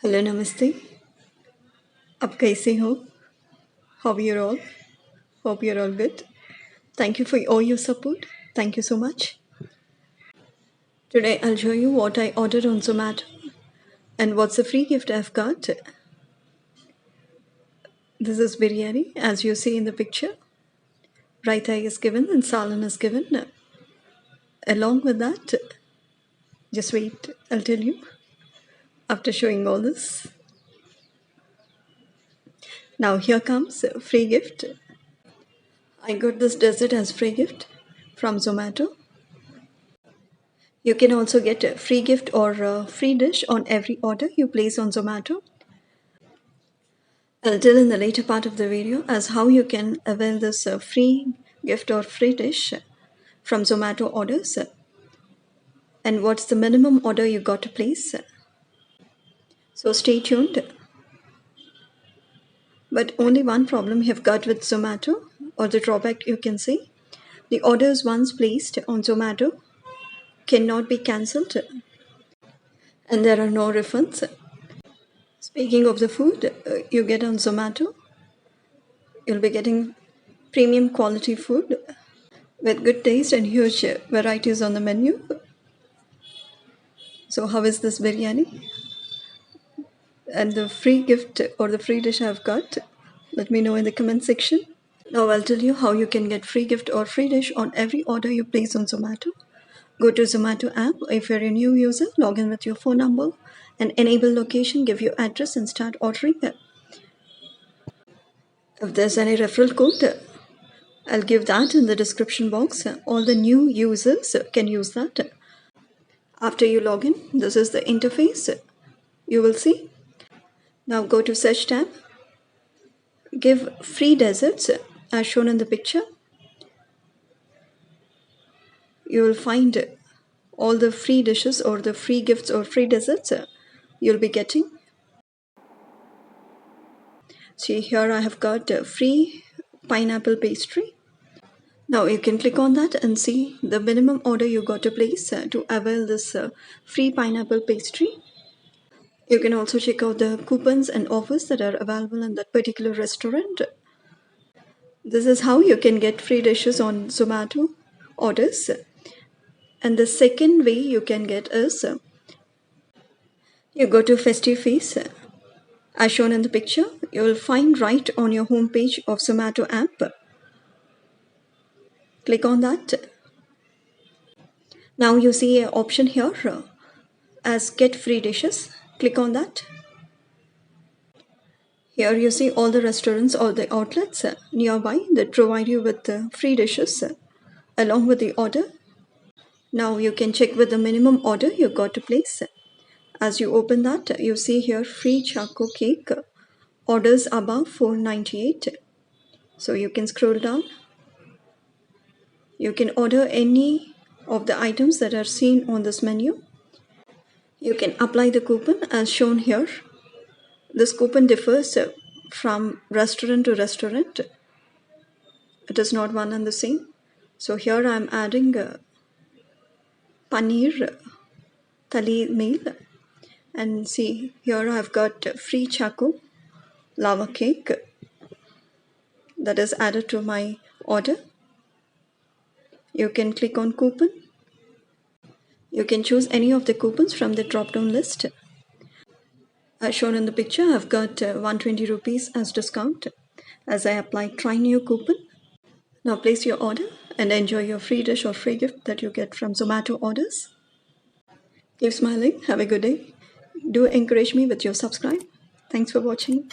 Hello नमस्ते। आप कैसे हो? How you're all? Hope you're all good. Thank you for all your support. Thank you so much. Today I'll show you what I ordered on Zomato and what's the free gift I've got. This is biryani, as you see in the picture. Raita is given and salan is given. Along with that, just wait, I'll tell you after showing all this. Now here comes a free gift. I got this dessert as free gift from Zomato. You can also get a free gift or a free dish on every order you place on Zomato. I'll tell in the later part of the video as how you can avail this free gift or free dish from Zomato orders and what's the minimum order you got to place. So stay tuned. But only one problem you have got with Zomato, or the drawback you can say. The orders once placed on Zomato cannot be cancelled and there are no refunds. Speaking of the food you get on Zomato, you'll be getting premium quality food with good taste and huge varieties on the menu. So how is this biryani? And the free gift or the free dish I've got, let me know in the comment section. Now I'll tell you how you can get free gift or free dish on every order you place on Zomato. Go to Zomato app. If you're a new user, log in with your phone number and enable location, give your address and start ordering. If there's any referral code, I'll give that in the description box. All the new users can use that. After you log in, this is the interface you will see. Now go to search tab, give free desserts as shown in the picture. You will find all the free dishes or the free gifts or free desserts you'll be getting. See, here I have got free pineapple pastry. Now you can click on that and see the minimum order you got to place to avail this free pineapple pastry. You can also check out the coupons and offers that are available in that particular restaurant. This is how you can get free dishes on Zomato orders. And the second way you can get is you go to Festive Feast as shown in the picture. You will find right on your home page of Zomato app. Click on that. Now you see an option here as get free dishes. Click on that. Here you see all the restaurants or the outlets nearby that provide you with free dishes along with the order. Now you can check with the minimum order you got to place. As you open that, you see here free choco cake. Orders above $4.98. So you can scroll down. You can order any of the items that are seen on this menu. You can apply the coupon as shown here. This coupon differs from restaurant to restaurant. It is not one and the same. So here I am adding paneer thali meal. And see, here I've got free choco lava cake that is added to my order. You can click on coupon. You can choose any of the coupons from the drop-down list. As shown in the picture, I've got 120 rupees as discount as I applied try new coupon. Now place your order and enjoy your free dish or free gift that you get from Zomato orders. Keep smiling. Have a good day. Do encourage me with your subscribe. Thanks for watching.